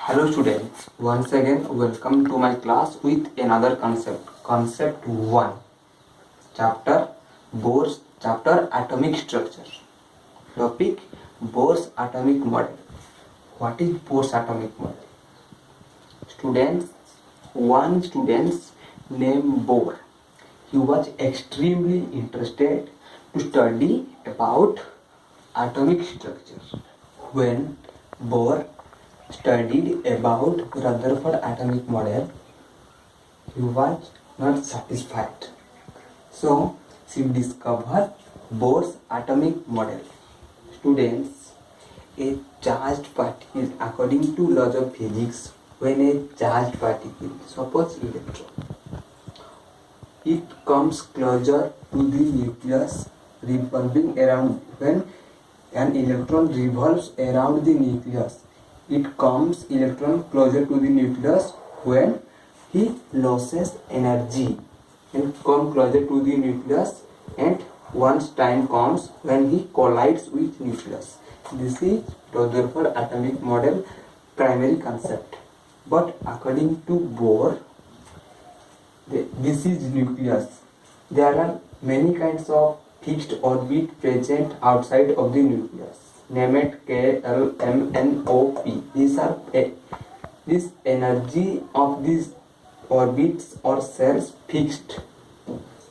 Hello students, once again welcome to my class with another concept. Concept 1, chapter Bohr's chapter atomic structure. Topic Bohr's atomic model. What is Bohr's atomic model? One student named Bohr. He was extremely interested to study about atomic structure. When Bohr studied about Rutherford atomic model, he was not satisfied. So she discovered Bohr's atomic model. Students, a charged particle, according to laws of physics, when a charged particle, suppose electron, it comes closer to the nucleus, revolving around. When an electron revolves around the nucleus, it comes electron closer to the nucleus. When he loses energy and come closer to the nucleus, and once time comes when he collides with nucleus. This is Rutherford atomic model primary concept. But according to Bohr, this is nucleus. There are many kinds of fixed orbit present outside of the nucleus. Name it K, L, M, N, O, P. These are this energy of these orbits or cells fixed.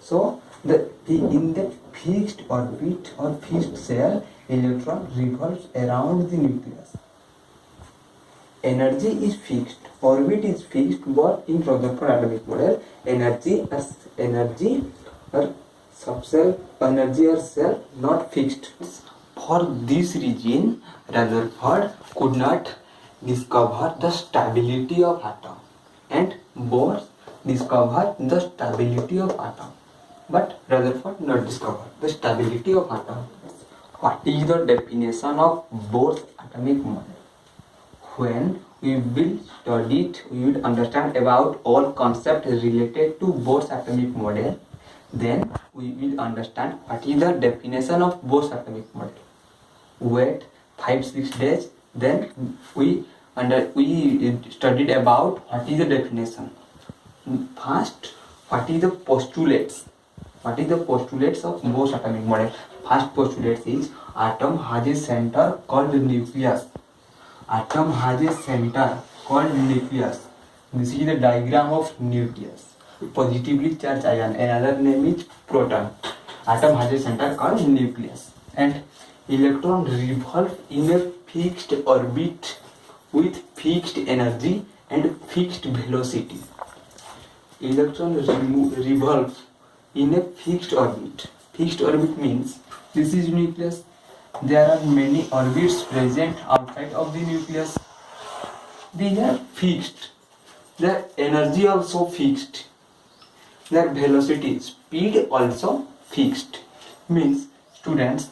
So in the fixed orbit or fixed cell, electron revolves around the nucleus. Energy is fixed, orbit is fixed, but in Rutherford atomic model, energy or subcell, energy or cell not fixed. For this reason, Rutherford could not discover the stability of atom, and Bohr discovered the stability of atom. But Rutherford not discovered the stability of atom. What is the definition of Bohr's atomic model? When we will study it, we will understand about all concepts related to Bohr's atomic model. Then we will understand what is the definition of Bohr's atomic model. Wait 5-6 days. Then we studied about what is the definition. First, what is the postulates? What is the postulates of Bohr's atomic model? First postulate is atom has a center called nucleus. Atom has a center called nucleus. This is the diagram of nucleus. Positively charged ion, another name is proton. Atom has a center called nucleus, and electron revolve in a fixed orbit with fixed energy and fixed velocity. Electron revolve in a fixed orbit. Fixed orbit means this is nucleus. There are many orbits present outside of the nucleus. These are fixed. Their energy also fixed. Their velocity, speed also fixed. Means students,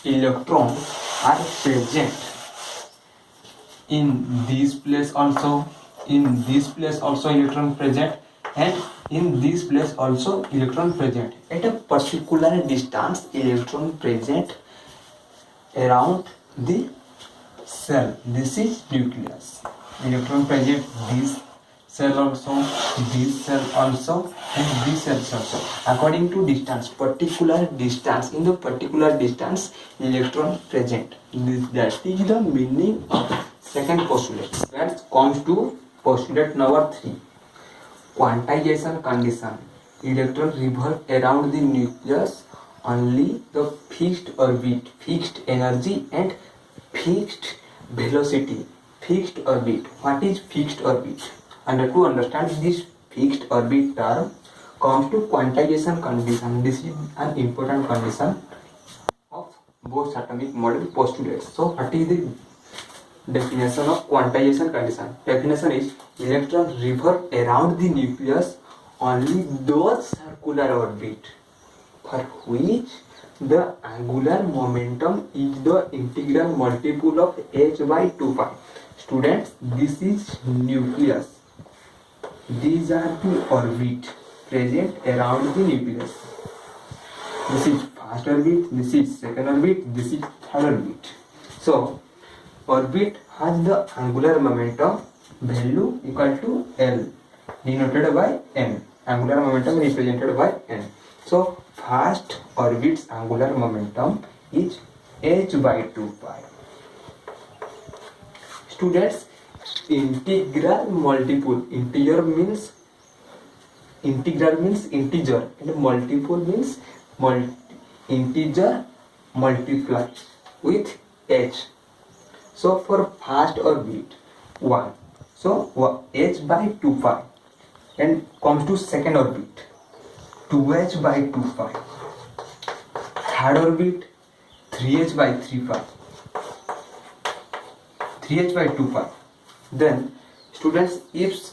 electrons are present in this place also. In this place also electron present, and in this place also electron present. At a particular distance, electron present around the cell. This is nucleus. Electron present this cell also, this cell also, and this cell also. According to distance, particular distance, in the particular distance, electron present. That is the meaning of second postulate. That comes to postulate number 3. Quantization condition. Electron revolve around the nucleus only the fixed orbit, fixed energy and fixed velocity. Fixed orbit. What is fixed orbit? And to understand this fixed orbit term, comes to quantization condition. This is an important condition of Bohr's atomic model postulates. So what is the definition of quantization condition? Definition is electron revolve around the nucleus only those circular orbit for which the angular momentum is the integral multiple of h by 2 pi. Students, this is nucleus. These are the orbit present around the nucleus. This is first orbit, this is second orbit, this is third orbit. So orbit has the angular momentum value equal to L, denoted by n. Angular momentum represented by n. So fast orbit's angular momentum is h by 2 pi. Students, integral multiple. Integer means integer and multiple means integer multiply with h. So for fast orbit 1, so h by 2 pi, and comes to second orbit 2h by 2 pi, third orbit 3h by 3 pi, 3h by 2 pi. Then students, if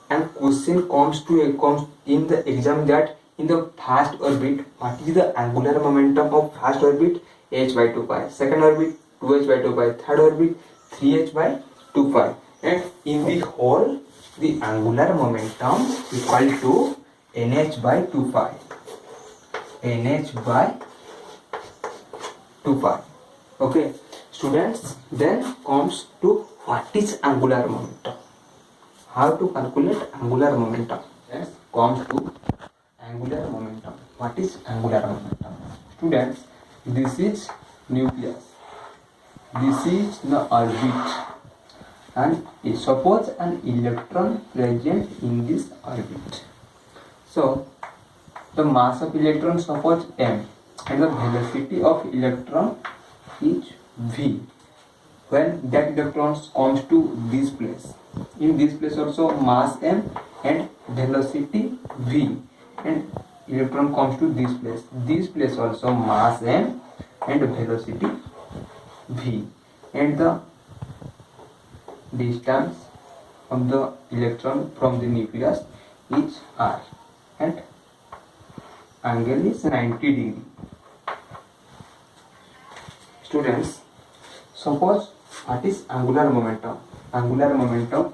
and question comes in the exam that in the fast orbit, what is the angular momentum of fast orbit? H by 2 pi. Second orbit 2h by 2 pi. Third orbit 3h by 2 pi. And in the whole, the angular momentum equal to nh by 2 pi. nh by 2 pi. Okay, students, then comes to what is angular momentum. How to calculate angular momentum? Yes, comes to angular momentum. What is angular momentum? Students, this is nucleus. This is the orbit. And suppose an electron present in this orbit. So, the mass of electron suppose m, and the velocity of electron is v. When that electron comes to this place, in this place also mass m and velocity v, and electron comes to this place also mass m and velocity v, and the distance of the electron from the nucleus is r, and angle is 90 degree. Students, suppose what is angular momentum? Angular momentum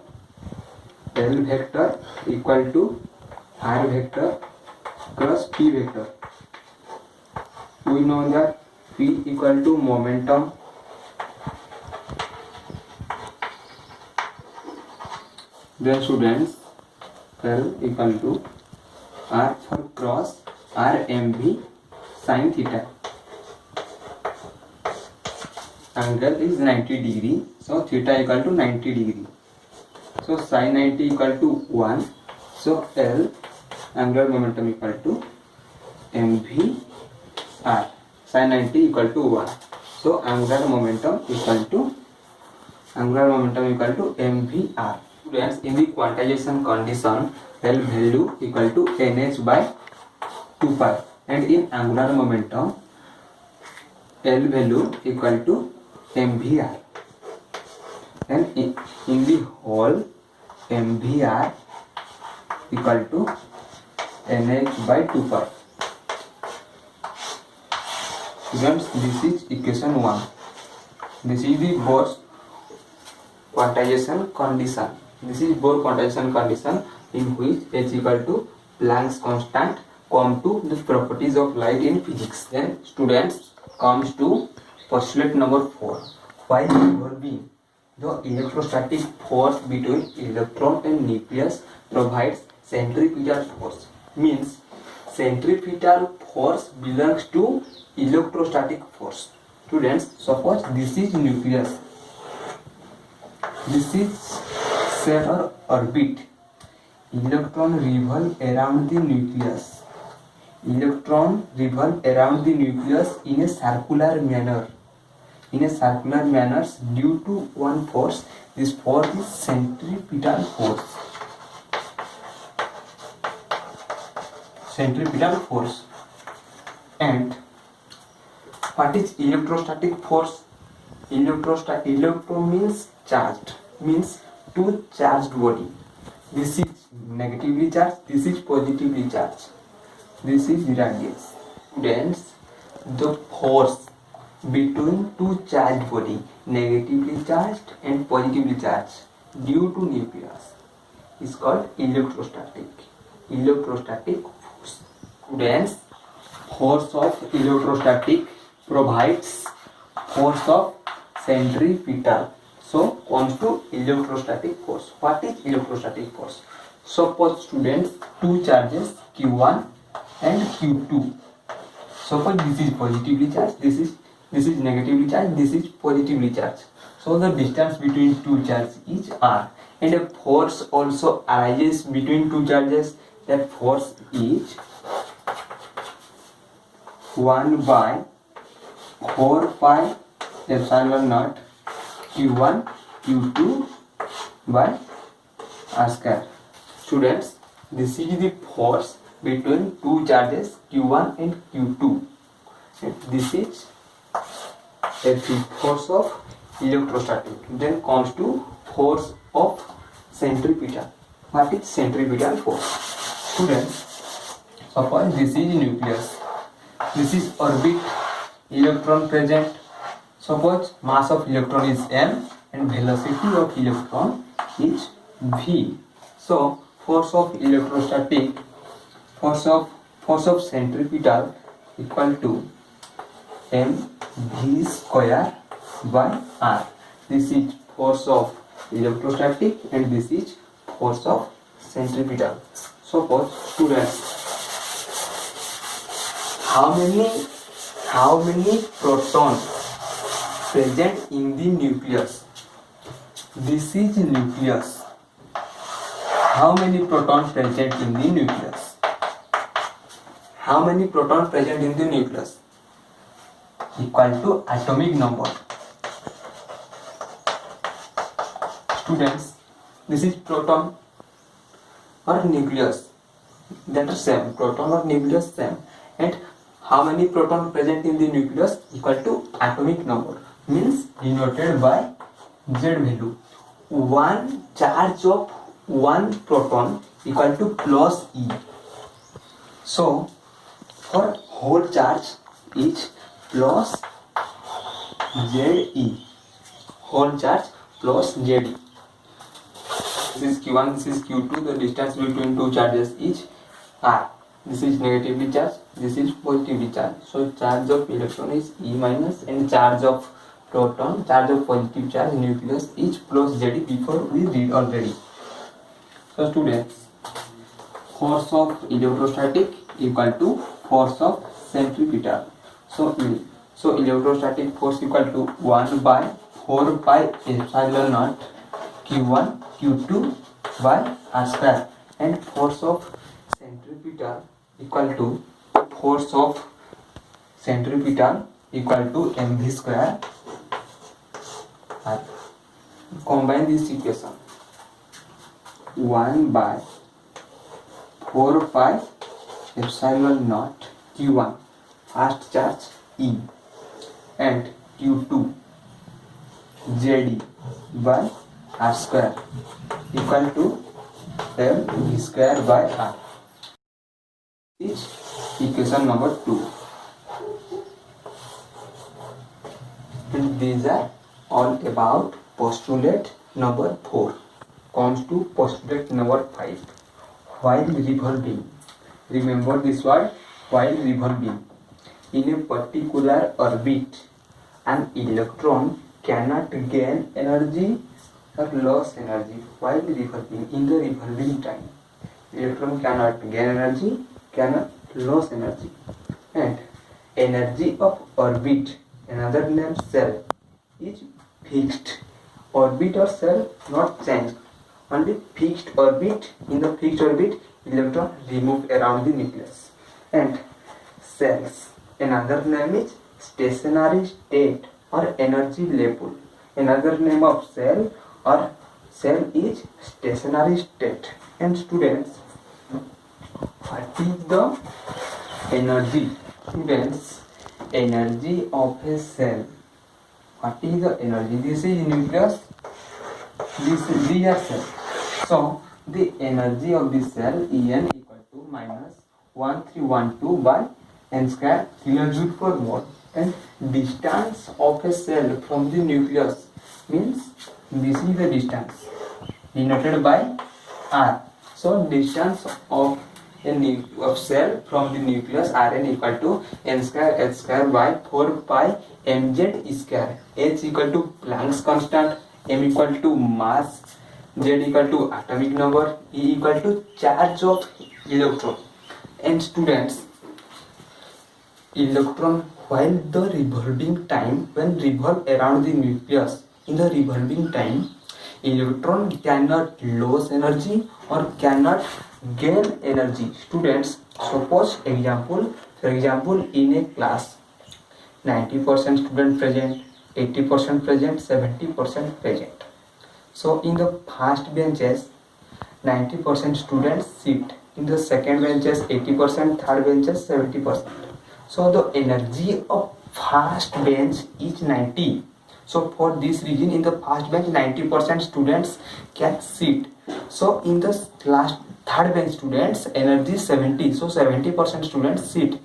L vector equal to r vector plus p vector. We know that p equal to momentum then students L equal to r for cross r mv sin theta. Angle is 90 degree, so theta equal to 90 degree. So sin 90 equal to 1. So L angular momentum equal to mv r. Sin 90 equal to 1. So angular momentum equal to mv r. Students, in the quantization condition, L value equal to nh by 2 pi, and in angular momentum L value equal to mvr, and in the whole mvr equal to nh by 2 pi. Students, this is equation 1. This is the Bohr's quantization condition. This is Bohr quantization condition in which h equal to Planck's constant come to the properties of light in physics. Then students, comes to postulate number 4. While evolving, the electrostatic force between electron and nucleus provides centripetal force. Means centripetal force belongs to electrostatic force. Students, suppose this is nucleus. This is cell or orbit. Electron revolve around the nucleus. Electron revolve around the nucleus in a circular manner. Due to one force. This force is centripetal force. And what is electrostatic force? Electro means charged, means two charged body. This is negatively charged, this is positively charged. This is radius. Students, the force between two charged body, negatively charged and positively charged, due to nucleus, is called electrostatic force. Students, force of electrostatic provides force of centripetal. comes to electrostatic force. What is electrostatic force? Suppose students, two charges Q1 and Q2. Suppose this is positively charged, this is negatively charged, this is positively charged. So the distance between two charges is r, and a force also arises between two charges. That force is 1 by 4 pi epsilon naught Q1 Q2 by r square. Students, this is the force between two charges Q1 and Q2. This is a force of electrostatic. Then comes to force of centripetal. What is centripetal force? Students, suppose this is nucleus, this is orbit, electron present. Suppose mass of electron is m and velocity of electron is v. So force of electrostatic, force of centripetal equal to mv square by r. This is force of electrostatic and this is force of centripetal. Suppose students, how many protons present in the nucleus? This is nucleus. How many protons present in the nucleus? How many protons present in the nucleus? Equal to atomic number. Students, this is proton or nucleus. That is same. Proton or nucleus same. And how many protons present in the nucleus? Equal to atomic number. Means denoted by Z value. One charge of one proton equal to plus E. So for whole charge is plus ZE. Whole charge plus ZE. This is Q1, this is Q2. The distance between two charges is R. This is negatively charged, this is positively charged. So charge of electron is E minus, and charge of proton, charge of positive charge nucleus is plus ZE. Before we read already. So students, force of electrostatic equal to force of centripetal. So electrostatic force equal to 1 by 4 pi epsilon naught Q1 Q2 by r square, and force of centripetal equal to mv square r. Combine this equation. 1 by 4 pi epsilon naught Q1 first charge E and Q2 ZE by r square equal to mv square by r. Is equation number 2. And these are all about postulate number 4. Comes to postulate number 5. While revolving, remember this word, while revolving in a particular orbit, an electron cannot gain energy or lose energy while revolving. In the revolving time, electron cannot gain energy, cannot lose energy. And energy of orbit, another name cell, is fixed. Orbit or cell not changed, only fixed orbit. In the fixed orbit, electron removed around the nucleus. And cells, another name is stationary state or energy level. Another name of cell or cell is stationary state. And students, what is the energy? Students, energy of a cell. What is the energy? This is nucleus, these are cells. So the energy of the cell En equal to minus 1312 by n square kilojoule per mole. And distance of a cell from the nucleus means this is the distance denoted by r. So distance of a cell from the nucleus Rn equal to n square h square by 4 pi mz square. H equal to Planck's constant, M equal to mass, Z equal to atomic number, E equal to charge of electron. And students, electron while the revolving time, when revolve around the nucleus, in the revolving time, electron cannot lose energy or cannot gain energy. Students, suppose example, for example, in a class, 90% student present, 80% present, 70% present. So in the first benches, 90% students sit. In the second benches, 80%, third benches, 70%. So the energy of first bench is 90. So for this reason, in the first bench, 90% students can sit. So in the last third bench students, energy is 70. So 70% students sit.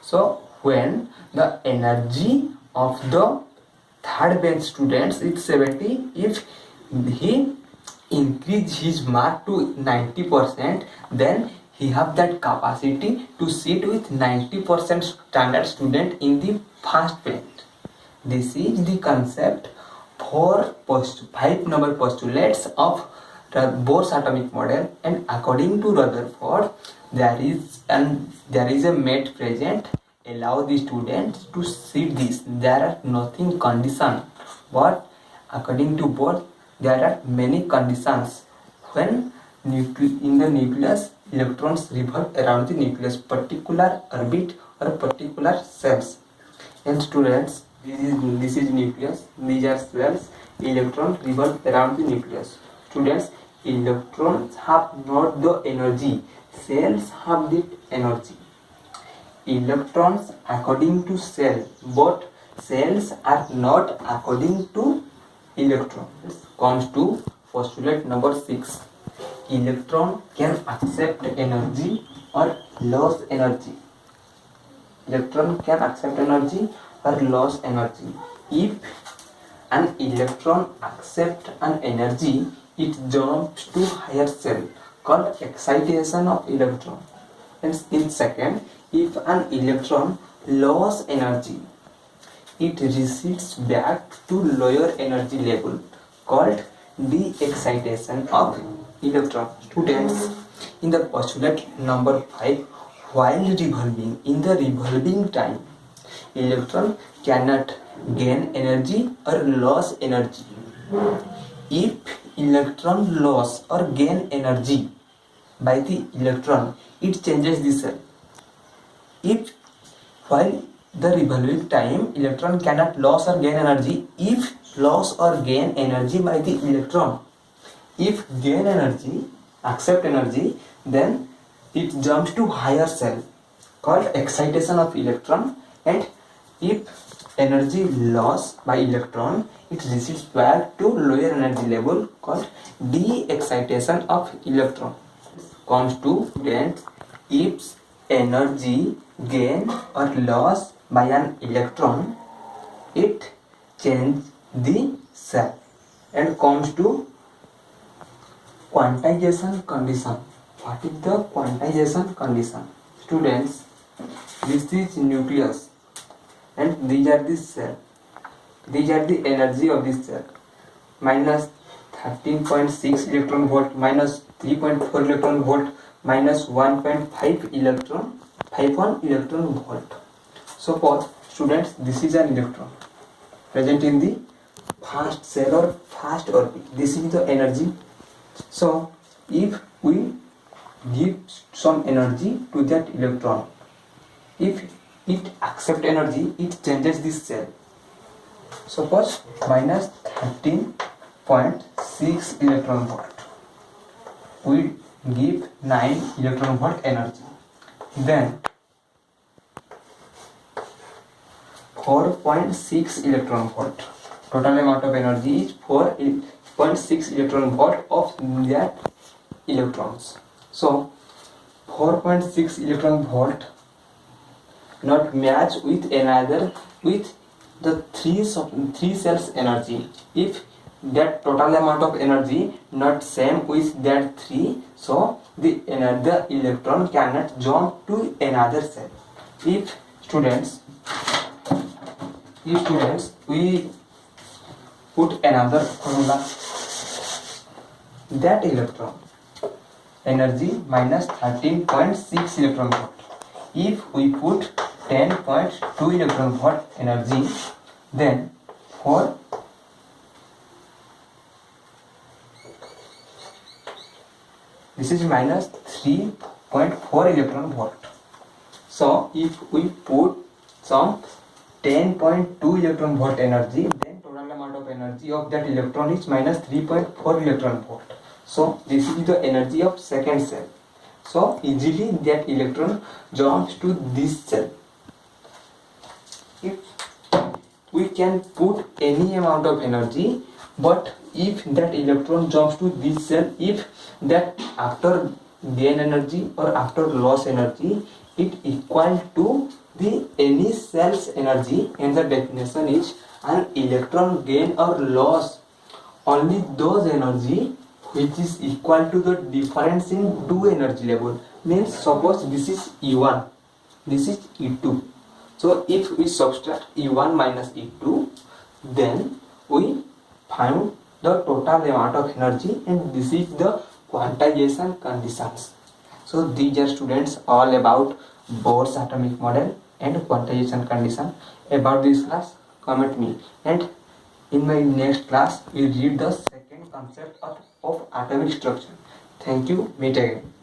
So when the energy of the third bench students is 70, if he increase his mark to 90%, then he have that capacity to sit with 90% standard student in the first bench. This is the concept for 5 number postulates of Bohr's atomic model, and according to Rutherford, there is a mate present allow the students to sit this. There are nothing condition, but according to Bohr, there are many conditions when in the nucleus electrons revolve around the nucleus, particular orbit or particular cells. And students, this is nucleus, these are cells, electrons revolve around the nucleus. Students, electrons have not the energy, cells have the energy. Electrons according to cell, but cells are not according to electrons. Comes to postulate number 6. Electron can accept energy or lose energy. Electron can accept energy or lose energy. If an electron accepts an energy, it jumps to higher cell called excitation of electron. And in second, if an electron loses energy, it recedes back to lower energy level called de-excitation of electron. Students, in the postulate number 5, while revolving, in the revolving time, electron cannot gain energy or lose energy. If electron lose or gain energy by the electron, it changes the cell. If while the revolving time, electron cannot lose or gain energy, if lose or gain energy by the electron, if gain energy, accept energy, then it jumps to higher cell called excitation of electron, and if energy loss by electron, it recedes back to lower energy level called de-excitation of electron. Comes to then, if energy gain or loss by an electron, it changes the cell. And comes to quantization condition. What is the quantization condition? Students, this is nucleus and these are the cell. These are the energy of this cell. Minus 13.6 electron volt, minus 3.4 electron volt, minus 1.5 electron, 5 electron volt. Suppose students, this is an electron present in the first cell or first orbit. This is the energy. So if we give some energy to that electron, if it accepts energy, it changes this cell. Suppose minus 13.6 electron volt. We give 9 electron volt energy. Then 4.6 electron volt. Total amount of energy is 4.6 electron volt of that electrons. So 4.6 electron volt not match with another with the three cells energy. If that total amount of energy not same with that 3, so the electron cannot jump to another cell. If students we put another formula. That electron energy minus 13.6 electron volt. If we put 10.2 electron volt energy, then for this is minus 3.4 electron volt. So if we put some 10.2 electron volt energy, then total amount of energy of that electron is minus 3.4 electron volt. So this is the energy of second cell. So easily that electron jumps to this cell. If we can put any amount of energy, but if that electron jumps to this cell, if that after gain energy or after loss energy, it equal to the any cell's energy, and the definition is an electron gain or loss only those energy which is equal to the difference in two energy level. Means suppose this is E1, this is E2. So if we subtract E1 minus E2, then we find the total amount of energy, and this is the quantization conditions. So these are students all about Bohr's atomic model and quantization condition. About this class, comment me, and in my next class we read the second concept of atomic structure. Thank you. Meet again.